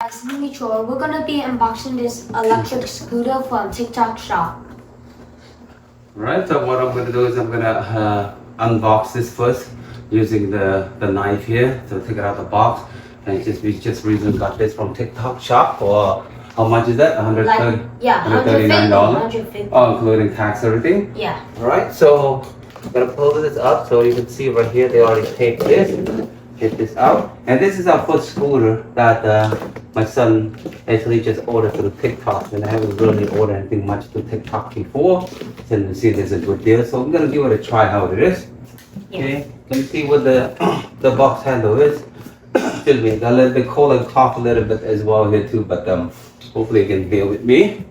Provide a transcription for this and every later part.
Nice to meet you. We're gonna be unboxing this electric scooter from TikTok shop. Right, so what I'm going to do is I'm going to unbox this first using the knife here. So take it out of the box. And we just recently got this from TikTok shop for, how much is that? $139? $150. Oh, including tax, everything? Yeah. Alright, so I'm going to pull this up so you can see right here they already taped this. Get this out. And this is our first scooter that my son actually just ordered through TikTok, and I haven't really ordered anything much through TikTok before. So you see there's a good deal. So I'm gonna give it a try how it is. Okay. Let me see what the box handle is. Excuse me, got a little bit cold and cough a little bit as well here too, but hopefully you can bear with me.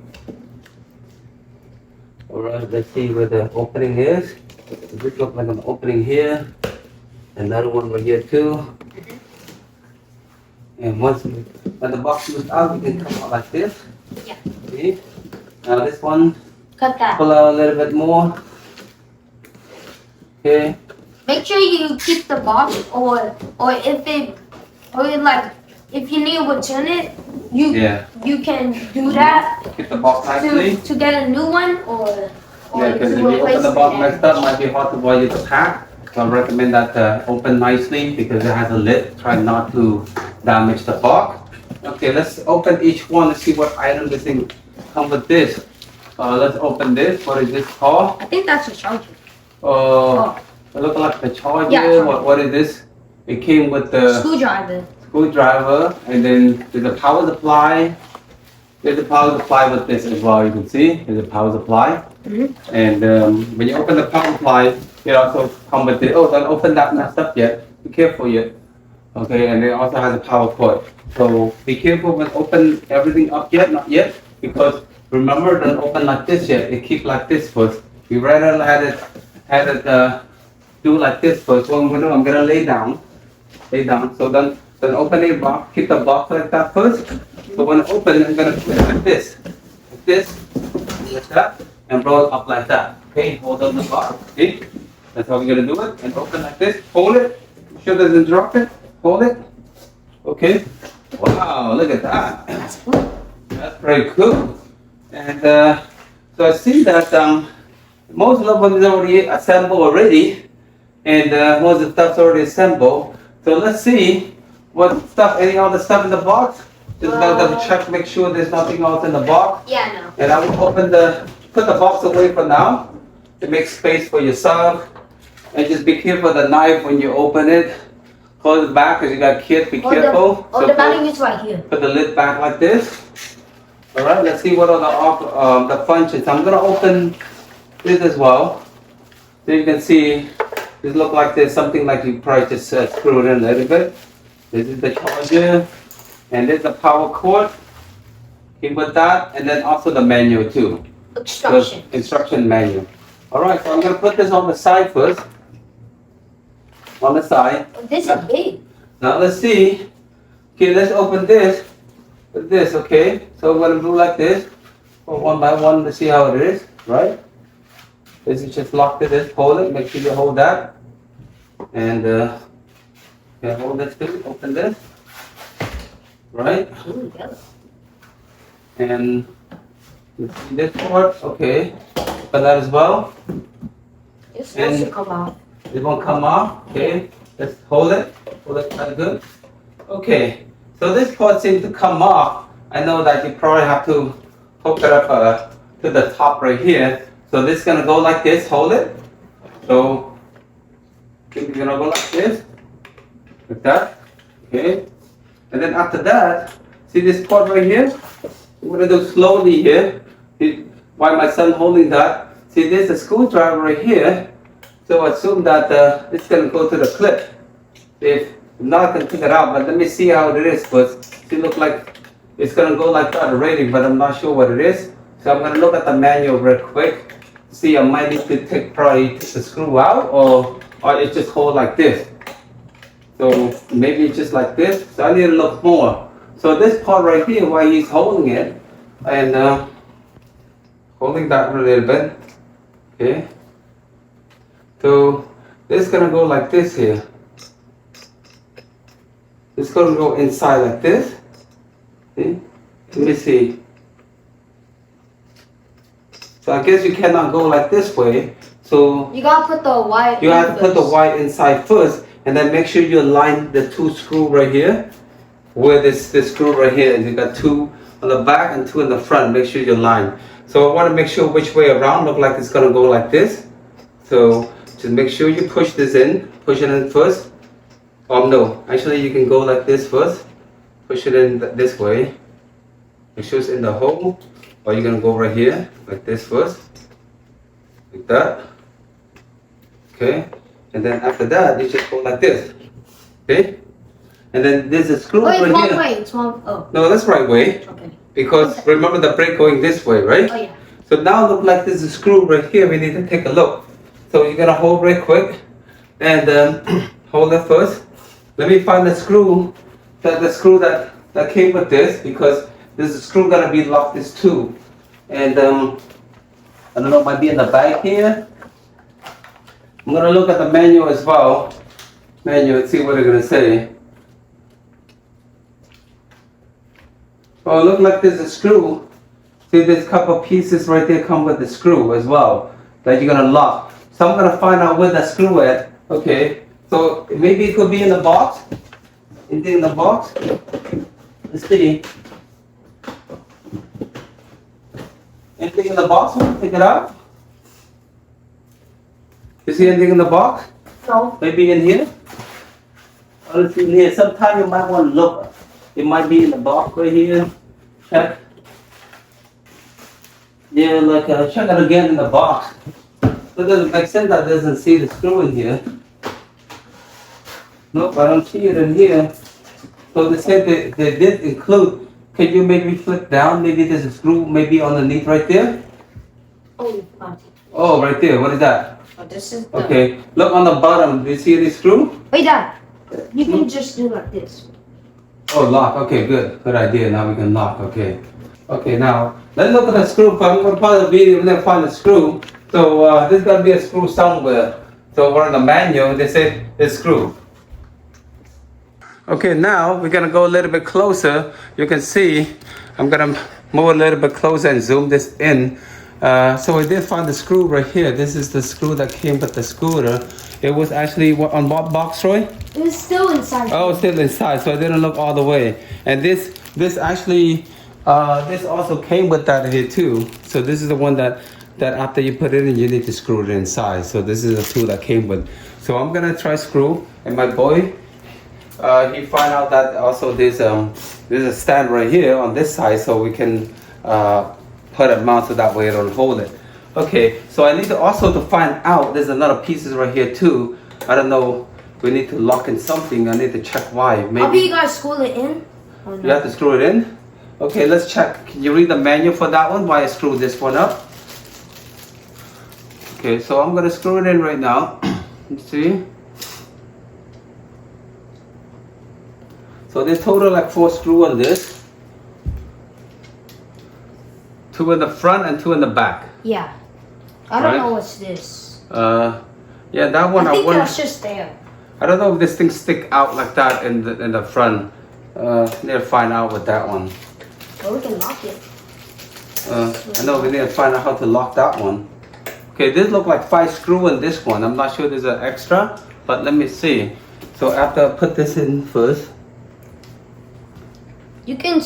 Alright, let's see where the opening is. This looks like an opening here. Another one right here too. And when the box moves out, we can come out like this. Yeah. See? Now this one, Cut that. pull out a little bit more. Okay. Make sure you keep the box, or if you need to return it, you can do that. Keep the box nicely. To get a new one, or Yeah, because if you open the box messed up, it might be hard for you to pack. So I recommend that open nicely because it has a lid. Try not to damage the box. Okay, let's open each one and see what item this thing come with this. Let's open this. What is this called? I think that's a charger. It looks like the charger. Yeah. What is this? It came with the screwdriver, and then there's a power supply. There's a power supply with this as well. You can see there's a power supply. Mm-hmm. And when you open the power supply, it also comes with it. Oh, don't open that messed up yet. Be careful yet. Okay, and it also has a power cord. So be careful when open everything up yet, not yet, because remember, don't open like this yet. It keep like this first. You rather had it do like this first. What I'm gonna do, I'm gonna lay down. So then open the box. Keep the box like that first. So when I open, I'm gonna put it like this, like that, and roll it up like that. Okay, hold on the box. See, that's how we're gonna do it. And open like this. Hold it. Make sure it doesn't drop it. Hold it. Okay. Wow, look at that. That's cool. That's very cool. And so I see that most of them is already assembled already, and most of the stuff's already assembled. So let's see what stuff, any other stuff in the box. Just gotta double check, make sure there's nothing else in the box. Yeah, no. And I will put the box away for now to make space for yourself. And just be careful with the knife when you open it. Close it back because you got kids, be careful. The battery is right here. Put the lid back like this. Alright, let's see what are the functions. I'm gonna open this as well. So you can see, this look like there's something like you probably just screw it in a little bit. This is the charger. And there's the power cord. Keep with that. And then also the manual too. Instruction manual. Alright, so I'm gonna put this on the side first. On the side. This is big. Now let's see. Okay, let's open this with this, okay? So I'm gonna do like this. Go one by one to see how it is, right? This is just lock to this, hold it, make sure you hold that. And hold this too, open this. Right? Ooh, yeah. And you see this part, okay. Open that as well. It's supposed to come off. It won't come off, okay. Let's hold it quite good. Okay, so this part seems to come off. I know that you probably have to hook it up to the top right here. So this is gonna go like this, hold it. So you're gonna go like this, like that, okay. And then after that, see this part right here? We're gonna do slowly here. See, while my son holding that, see there's a screwdriver right here. So assume that it's gonna go to the clip. If not, I can pick it out, but let me see how it is first. See, look like it's gonna go like that already, but I'm not sure what it is. So I'm gonna look at the manual real quick. See, I might need to probably take the screw out, or it just hold like this. So maybe it's just like this. So I need to look more. So this part right here, while he's holding it, and holding that a little bit, okay. So this is gonna go like this here. It's going to go inside like this. See? Let me see. So I guess you cannot go like this way. So You gotta put the wire. you have to put the first. wire inside first, and then make sure you align the two screws right here. Where this screw right here, and you got two on the back and two in the front. Make sure you align. So I want to make sure which way around. Look like it's gonna go like this. So just make sure you push this in. Push it in first. No, actually you can go like this first. Push it in this way. Make sure it's in the hole. Or you're gonna go right here, like this first. Like that. Okay. And then after that, you just go like this. Okay. And then there's a screw Wait, right it's one here. way. It's one. Oh. No, that's right way. Okay. Because remember the brake going this way, right? Oh yeah. So now look like there's a screw right here. We need to take a look. So you're gonna hold right quick, and hold it first. Let me find the screw, the screw that came with this, because this screw gonna be locked this too. And I don't know, it might be in the back here. I'm gonna look at the manual as well. Manual and see what they're gonna say. Oh, look like there's a screw. See, there's a couple pieces right there come with the screw as well that you're gonna lock. So I'm gonna find out where that screw at. Okay, so maybe it could be in the box. Anything in the box? Let's see. Anything in the box? Take it out. You see anything in the box? No. Maybe in here? Oh, let's see in here. Sometimes you might want to look. It might be in the box right here. Check. Yeah, like check it again in the box. So it doesn't make sense that doesn't see the screw in here. Nope, I don't see it in here. So they said they did include. Can you maybe flip down? Maybe there's a screw maybe underneath right there. Oh, you forgot. Oh, right there. What is that? Oh, this is the. Okay. Look on the bottom. Do you see any screw? Wait, Dad. You can just do like this. Oh, lock. Okay, good. Good idea. Now we can lock. Okay. Okay, now let's look at the screw. I'm going to pause the video and then find the screw. So there's got to be a screw somewhere. So we're in the manual. They said it's screw. Okay, now we're going to go a little bit closer. You can see I'm going to move a little bit closer and zoom this in. So we did find the screw right here. This is the screw that came with the scooter. It was actually on what box, Roy? It's still inside. Oh, it's still inside, so I didn't look all the way. And this actually, this also came with that here too. So this is the one that after you put it in, you need to screw it inside. So this is the tool that came with. So I'm gonna try screw, and my boy, he found out that also there's a stand right here on this side, so we can put it mounted that way it don't hold it. Okay, so I need to also to find out, there's another pieces right here too. I don't know, we need to lock in something. I need to check why. Maybe How do you guys screw it in? Or you have to screw it in? Okay, let's check. Can you read the manual for that one? Why I screw this one up? Okay, so I'm gonna screw it in right now. Let's see. So there's total like 4 screws on this. 2 in the front and 2 in the back. Yeah. I don't Right. know what's this. Yeah, that one I think wonder. that's just there. I don't know if this thing stick out like that in the front. Need to find out with that one. Well, we can lock it. I know we need to find out how to lock that one. Okay, this look like 5 screws in this one. I'm not sure there's an extra, but let me see. So after I put this in first. You can.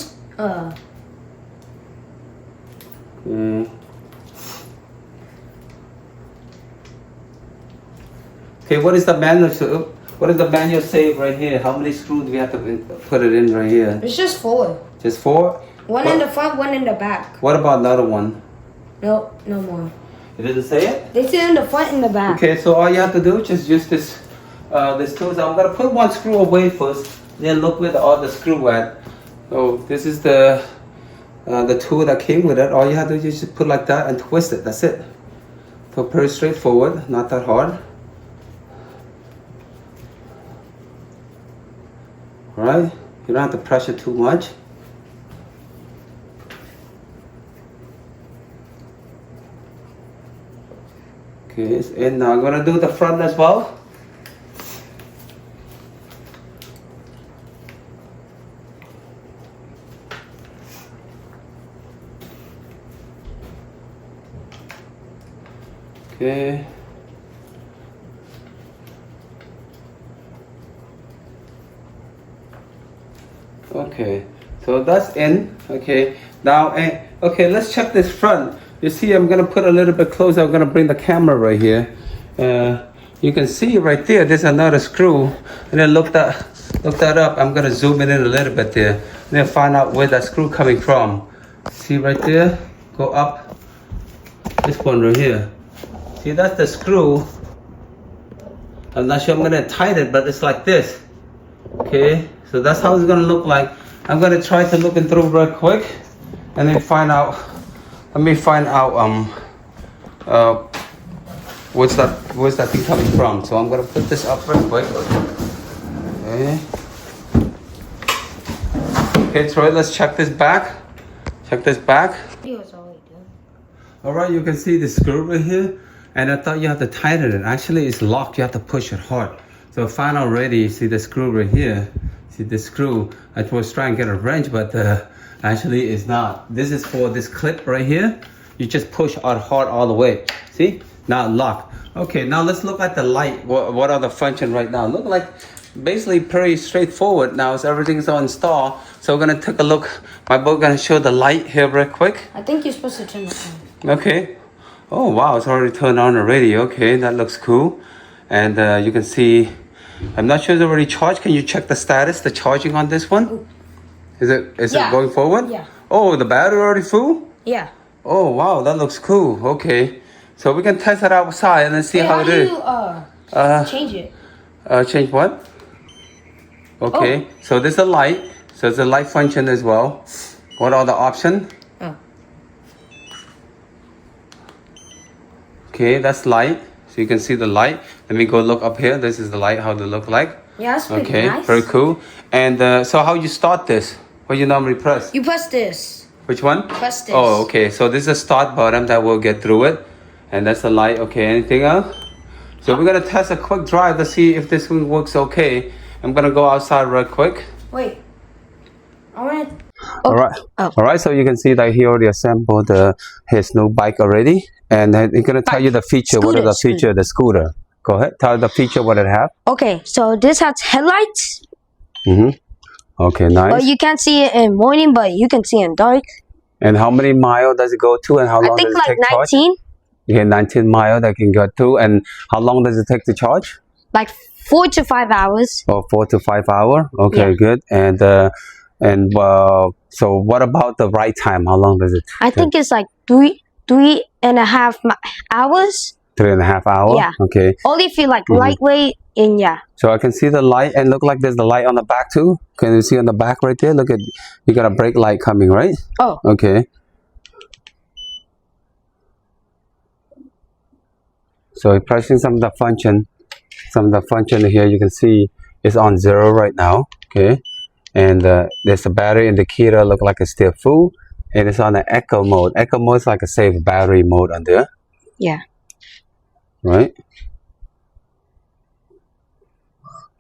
Okay, what is the manual? What does the manual say right here? How many screws do we have to put it in right here? It's just 4. Just 4? One in the front, one in the back. What about another one? No, no more. It doesn't say it? They say in the front and the back. Okay, so all you have to do is just use this tool. So I'm gonna put one screw away first, then look where the other screw at. So this is the tool that came with it. All you have to do is just put like that and twist it. That's it. So pretty straightforward, not that hard. All right, you don't have to pressure too much. Okay, and now I'm gonna do the front as well. Okay. Okay, so that's in. Okay, now, okay, let's check this front. You see, I'm gonna put a little bit closer. I'm gonna bring the camera right here. You can see right there, there's another screw. And then look that up. I'm gonna zoom it in a little bit there. And then find out where that screw coming from. See right there? Go up. This one right here. See, that's the screw. I'm not sure I'm gonna tighten it, but it's like this. Okay, so that's how it's gonna look like. I'm gonna try to look it through real quick, and then find out. Let me find out where's that thing coming from. So I'm gonna put this up real quick. Okay. Okay, Troy, let's check this back. Check this back. All right, you can see the screw right here, and I thought you have to tighten it. Actually, it's locked. You have to push it hard. So find out already. You see the screw right here. See the screw. I was trying to get a wrench, but actually it's not. This is for this clip right here. You just push out hard all the way. See? Now locked. Okay, now let's look at the light. What are the function right now? Look like basically pretty straightforward. Now everything's on install. So we're gonna take a look. My boat gonna show the light here real quick. I think you're supposed to turn it on. Okay. Oh wow, it's already turned on already. Okay, that looks cool. And you can see, I'm not sure it's already charged. Can you check the status, the charging on this one? Ooh. Is it going forward? Yeah. Oh, the battery already full? Yeah. Oh wow, that looks cool. Okay. So we can test it outside and then see how it is. How do you change it? Change what? Okay. Oh. So there's a light. So it's a light function as well. What are the options? Oh. Okay, that's light. So you can see the light. Let me go look up here. This is the light, how they look like. Yeah, that's pretty Okay, nice. very cool. And so how you start this? What you normally press? You press this. Which one? Press this. Oh, okay. So this is a start button that will get through it. And that's the light. Okay, anything else? So we're going to test a quick drive to see if this one works okay. I'm going to go outside real quick. Wait. I want to... All right. Oh. All right. So you can see that he already assembled his new bike already. And he's going to tell you the feature. What is the feature of the scooter? Go ahead. Tell the feature what it has. Okay, so this has headlights. Mm-hmm. Okay, nice. But you can't see it in morning, but you can see it in dark. And how many miles does it go to, and how long I think does it like take 19. charge? Okay, 19 miles that can go to. And how long does it take to charge? Like 4 to 5 hours. Oh, 4 to 5 hours. Okay, Yeah. good. And so what about the ride time? How long does it take? I think it's like 3.5 hours. 3.5 hours? Yeah. Okay. Only if you like lightweight and yeah. So I can see the light, and look like there's the light on the back too. Can you see on the back right there? Look at, you got a brake light coming, right? Oh. Okay. So you're pressing some of the function here. You can see it's on 0 right now. Okay. And there's a battery indicator, look like it's still full. And it's on the eco mode. Eco mode is like a safe battery mode on there. Yeah. Right?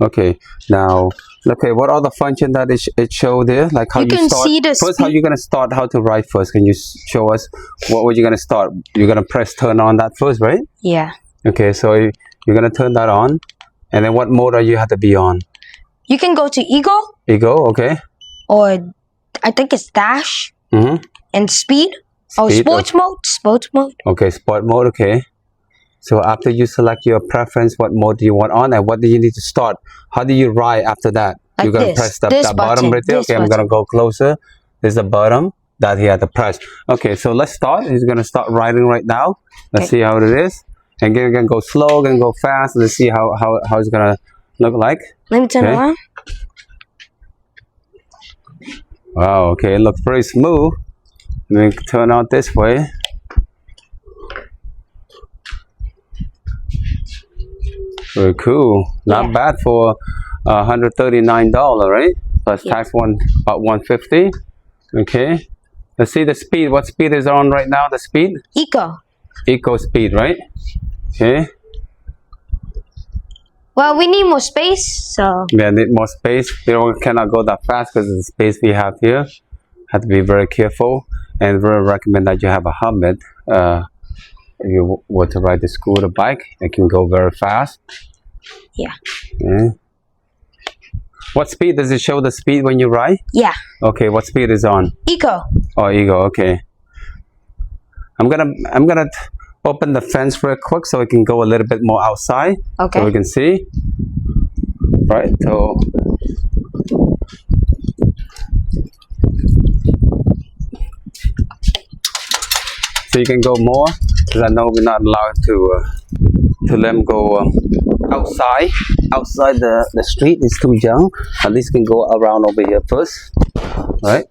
Okay. Now, okay, what are the functions that it show there? Like how You you can start. see the First, how speed. you gonna start? How to ride first? Can you show us what were you gonna start? You're gonna press turn on that first, right? Yeah. Okay, so you're gonna turn that on, and then what mode are you have to be on? You can go to Ego Ego, okay. or I think it's Dash Mm-hmm. and Speed. Oh, Speed, Sports mode. Sports mode. Okay, sport mode, okay. So after you select your preference, what mode do you want on, and what do you need to start? How do you ride after that? Like You're gonna this. press This the bottom button. right there. This Okay, I'm gonna go closer. There's a bottom that he had to press. Okay, so let's start. He's gonna start riding right now. Let's Okay. see how it is. And again, gonna go slow, gonna go fast. Let's see how it's gonna look like. Let me turn Okay. it on. Wow, okay, it looks pretty smooth. Let me turn out this way. Very cool. Not Yeah. bad for $139, right? Plus Yeah. tax about 150. Okay. Let's see the speed. What speed is on right now? The speed? Eco. Eco speed, right? Okay. Well, we need more space, so Yeah, need more space. We cannot go that fast because of the space we have here. Have to be very careful, and really recommend that you have a helmet If you want to ride the scooter bike, it can go very fast. Yeah. Okay. What speed does it show the speed when you ride? Yeah. Okay, what speed is on? Eco. Oh, Eagle. Okay. I'm gonna open the fence real quick so we can go a little bit more outside. Okay. So we can see. Right. So. So you can go more, because I know we're not allowed to let them go outside the street. It's too young. At least can go around over here first, right?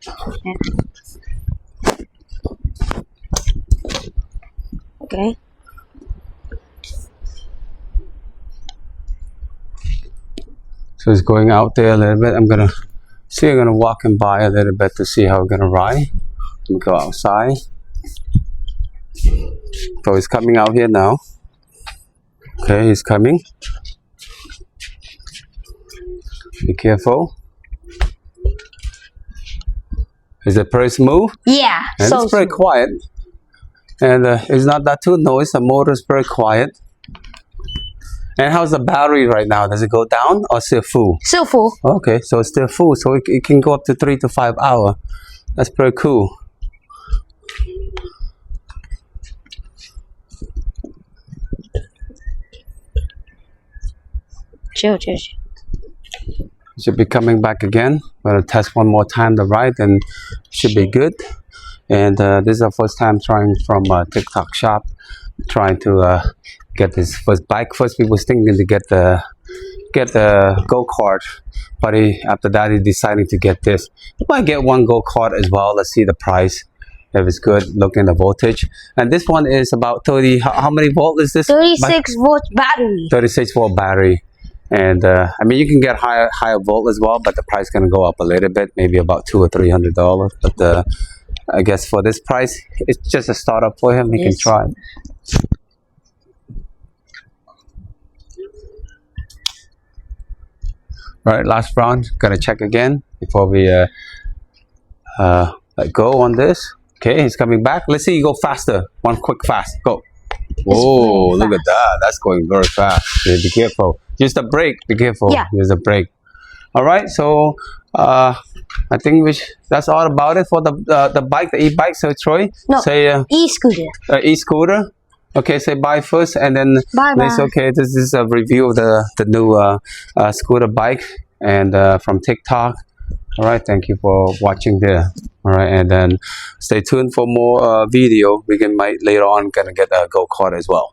Okay. So it's going out there a little bit. I'm gonna walk him by a little bit to see how we're gonna ride and go outside. So he's coming out here now. Okay, he's coming. Be careful. Is it pretty smooth? Yeah. And So it's pretty quiet. And it's not that too noisy. The motor is pretty quiet. And how's the battery right now? Does it go down or still full? still full. Okay, so it's still full. So it can go up to 3 to 5 hours. That's pretty cool. Chill. Should be coming back again. I'm gonna test one more time the ride and should be good. And this is the first time trying from TikTok shop, trying to get this first bike. First we was thinking to get the go-kart, but after that he decided to get this. I might get one go-kart as well. Let's see the price, if it's good. Look in the voltage. And this one is about 30, how many volt is this? 36 volt battery. 36 volt battery. And I mean, you can get higher volt as well, but the price gonna go up a little bit, maybe about $200 or $300. But I guess for this price, it's just a startup for him. He can try. Right, last round. Gonna check again before we let go on this. Okay, he's coming back. Let's see you go faster. One quick fast. Go. Oh, look at that. That's going very fast. Okay, be careful. Use the brake. Be careful. Yeah. Use the brake. All right. So I think that's all about it for the bike, the e-bike. So Troy, No. say E-scooter. e-scooter. Okay, say bye first, and then Bye. okay, this is a review of the new scooter bike and from TikTok. All right, thank you for watching there. All right, and then stay tuned for more video. We might later on gonna get a go-kart as well.